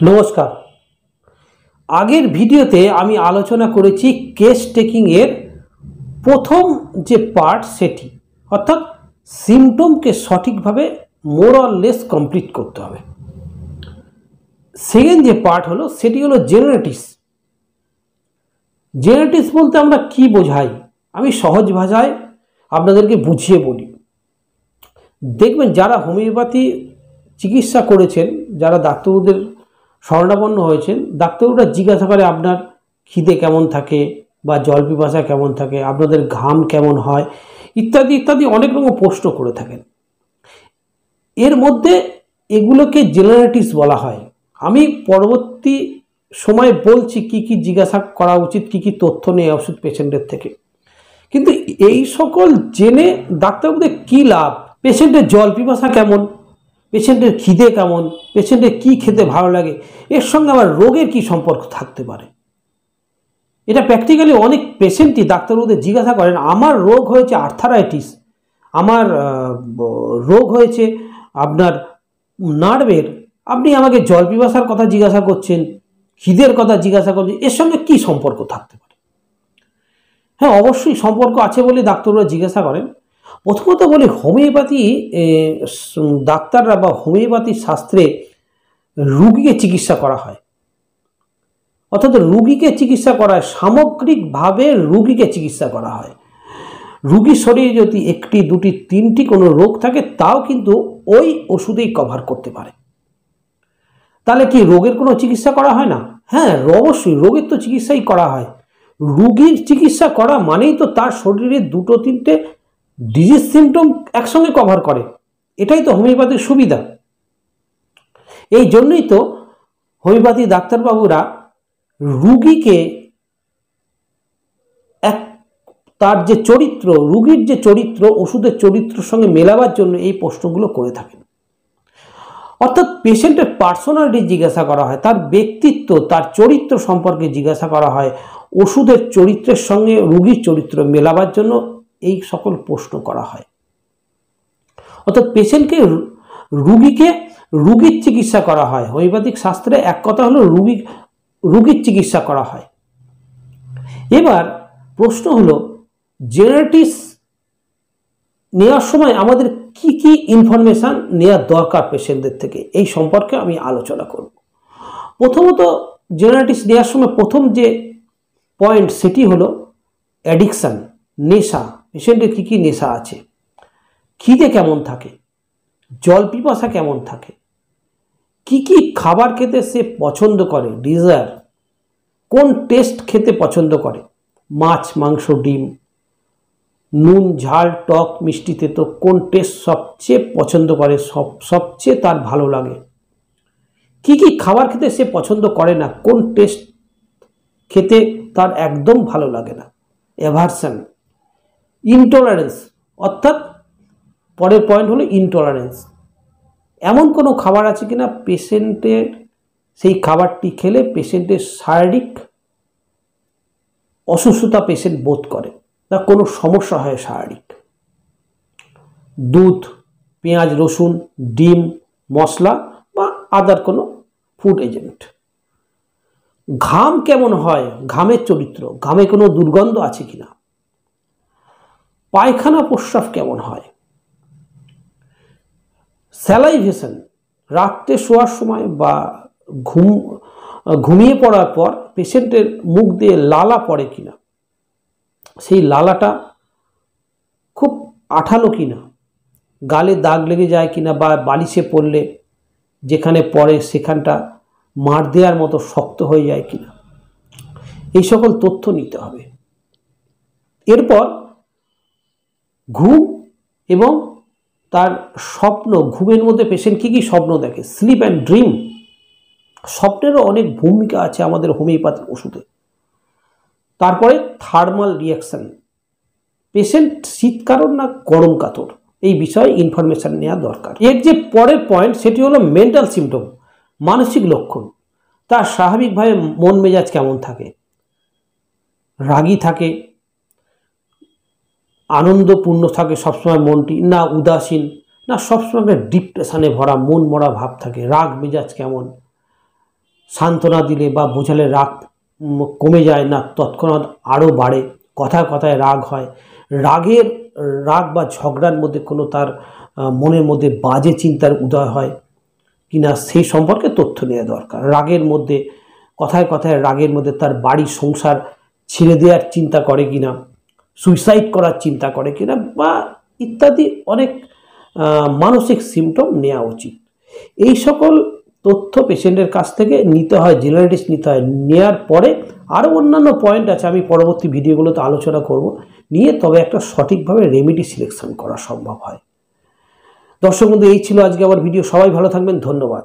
নমস্কার। আগের ভিডিওতে আমি আলোচনা করেছি কেস টেকিং এর প্রথম যে পার্ট সেটি, অর্থাৎ সিমটমকে সঠিকভাবে মোর অর লেস কমপ্লিট করতে হবে। সেকেন্ড যে পার্ট হলো সেটি হলো জেনারেটিস। জেনারেটিস বলতে আমরা কি বোঝাই, আমি সহজ ভাষায় আপনাদেরকে বুঝিয়ে বলি। দেখবেন যারা হোমিওপ্যাথি চিকিৎসা করেছেন, যারা ডাক্তারবাবুদের শরণাপন্ন হয়েছেন, ডাক্তারবাবুরা জিজ্ঞাসা করে আপনার খিদে কেমন থাকে বা জল পিপাসা কেমন থাকে, আপনাদের ঘাম কেমন হয় ইত্যাদি ইত্যাদি অনেক রকম প্রশ্ন করে থাকেন। এর মধ্যে এগুলোকে জেনারেটিস বলা হয়। আমি পরবর্তী সময়ে বলছি কি কি জিজ্ঞাসা করা উচিত, কি কি তথ্য নেই ওষুধ পেশেন্টের থেকে। কিন্তু এই সকল জেনে ডাক্তারবাবুদের কী লাভ? পেশেন্টের জল পিপাসা কেমন, পেশেন্টের খিদে কেমন, পেশেন্টের কী খেতে ভালো লাগে, এর সঙ্গে আবার রোগের কী সম্পর্ক থাকতে পারে? এটা প্র্যাকটিক্যালি অনেক পেশেন্টই ডাক্তারবাবুদের জিজ্ঞাসা করেন, আমার রোগ হয়েছে আর্থারাইটিস, আমার রোগ হয়েছে আপনার নার্ভের, আপনি আমাকে জল পিপাসার কথা জিজ্ঞাসা করছেন, খিদের কথা জিজ্ঞাসা করছেন, এর সঙ্গে কী সম্পর্ক থাকতে পারে? হ্যাঁ, অবশ্যই সম্পর্ক আছে বলে ডাক্তারবাবুরা জিজ্ঞাসা করেন। প্রথমত বলি, হোমিওপ্যাথি ডাক্তাররা বা হোমিওপ্যাথি শাস্ত্রে রুগীকে চিকিৎসা করা হয়, অর্থাৎ রুগীকে চিকিৎসা করা হয়, সামগ্রিকভাবে রুগীকে চিকিৎসা করা হয়। রুগীর শরীরে যদি একটি দুটি তিনটি কোনো রোগ থাকে তাও কিন্তু ওই ওষুধেই কভার করতে পারে। তাহলে কি রোগের কোনো চিকিৎসা করা হয় না? হ্যাঁ, অবশ্যই রোগের তো চিকিৎসাই করা হয়। রুগীর চিকিৎসা করা মানেই তো তার শরীরে দুটো তিনটে ডিজিজ সিমটম একসঙ্গে কভার করে, এটাই তো হোমিওপ্যাথির সুবিধা। এই জন্যই তো হোমিওপ্যাথি ডাক্তারবাবুরা রুগীকে তার যে চরিত্র, রুগীর যে চরিত্র ওষুধের চরিত্রের সঙ্গে মেলাবার জন্য এই প্রশ্নগুলো করে থাকেন। অর্থাৎ পেশেন্টের পার্সোনালিটি জিজ্ঞাসা করা হয়, তার ব্যক্তিত্ব, তার চরিত্র সম্পর্কে জিজ্ঞাসা করা হয়, ওষুধের চরিত্রের সঙ্গে রুগীর চরিত্র মেলাবার জন্য এই সকল প্রশ্ন করা হয়। অর্থাৎ পেশেন্টকে রুগীর চিকিৎসা করা হয়। হোমিওপ্যাথিক শাস্ত্রে এক কথা হলো রুগীর চিকিৎসা করা হয়। এবার প্রশ্ন হলো, জেনারেটিস নেওয়ার সময় আমাদের কি কি ইনফরমেশান নেওয়ার দরকার পেশেন্টদের থেকে, এই সম্পর্কে আমি আলোচনা করব। প্রথমত জেনারেটিস নেওয়ার সময় প্রথম যে পয়েন্ট সেটি হলো অ্যাডিকশান, নেশা। পেশেন্টের কী কী নেশা আছে, খিদে কেমন থাকে, জল পিপাসা কেমন থাকে, কি কি খাবার খেতে সে পছন্দ করে, ডিজায়ার, কোন টেস্ট খেতে পছন্দ করে, মাছ মাংস ডিম, নুন ঝাল টক মিষ্টি তেতো, কোন টেস্ট সবচেয়ে পছন্দ করে, সবচেয়ে তার ভালো লাগে, কি কি খাবার খেতে সে পছন্দ করে না, কোন টেস্ট খেতে তার একদম ভালো লাগে না, অ্যাভারশন, ইনটলারেন্স, অর্থাৎ পরের পয়েন্ট হলো ইনটলারেন্স। এমন কোনো খাবার আছে কিনা পেশেন্টের সেই খাবারটি খেলে পেশেন্টের শারীরিক অসুস্থতা পেশেন্ট বোধ করে, বা কোনো সমস্যা হয় শারীরিক। দুধ, পেঁয়াজ রসুন, ডিম, মশলা বা আদার কোনো ফুড এজেন্ট। ঘাম কেমন হয়, ঘামের চরিত্র, ঘামে কোনো দুর্গন্ধ আছে কিনা, পায়খানা প্রস্রাব কেমন হয়, স্যালাইভেশন, রাত্রে শোয়ার সময় বা ঘুমিয়ে পড়ার পর পেশেন্টের মুখ দিয়ে লালা পড়ে কিনা, সেই লালাটা খুব আঠালো কিনা, গালে দাগ লেগে যায় কিনা, বা বালিশে পড়লে যেখানে পড়ে সেখানটা মার দেওয়ার মতো শক্ত হয়ে যায় কিনা, এই সকল তথ্য নিতে হবে। এরপর ঘুম এবং তার স্বপ্ন, ঘুমের মধ্যে পেশেন্ট কী কী স্বপ্ন দেখে, স্লিপ অ্যান্ড ড্রিম, স্বপ্নেরও অনেক ভূমিকা আছে আমাদের হোমিওপ্যাথিক ওষুধে। তারপরে থার্মাল রিয়াকশান, পেশেন্ট শীত কাতর না গরম কাতর, এই বিষয়ে ইনফরমেশান নেওয়া দরকার। এর যে পরের পয়েন্ট সেটি হলো মেন্টাল সিমটম, মানসিক লক্ষণ। তার স্বাভাবিকভাবে মন মেজাজ কেমন থাকে, রাগী থাকে, আনন্দপূর্ণ থাকে সবসময় মনটি, না উদাসীন, না সবসময় ডিপ্রেশনে ভরা মন মরা ভাব থাকে, রাগ মেজাজ কেমন, সান্ত্বনা দিলে বা বোঝালে রাগ কমে যায় না, তৎক্ষণাৎ আরও বাড়ে, কথায় কথায় রাগ হয়। রাগ বা ঝগড়ার মধ্যে কোনো তার মনের মধ্যে বাজে চিন্তার উদয় হয় কিনা সেই সম্পর্কে তথ্য নেওয়া দরকার। রাগের মধ্যে কথায় কথায় রাগের মধ্যে তার বাড়ি সংসার ছেড়ে দেওয়ার চিন্তা করে কিনা, সুইসাইড করার চিন্তা করে কিনা বা ইত্যাদি অনেক মানসিক সিমটম নেওয়া উচিত। এই সকল তথ্য পেশেন্টের কাছ থেকে নিতে হয়, জেনারেলিস্ট নিতে হয়। নেওয়ার পরে আরও অন্যান্য পয়েন্ট আছে, আমি পরবর্তী ভিডিওগুলোতে আলোচনা করব, নিয়ে তবে একটা সঠিকভাবে রেমেডি সিলেকশন করা সম্ভব হয়। দর্শক বন্ধু, এই ছিল আজকে আমার ভিডিও। সবাই ভালো থাকবেন, ধন্যবাদ।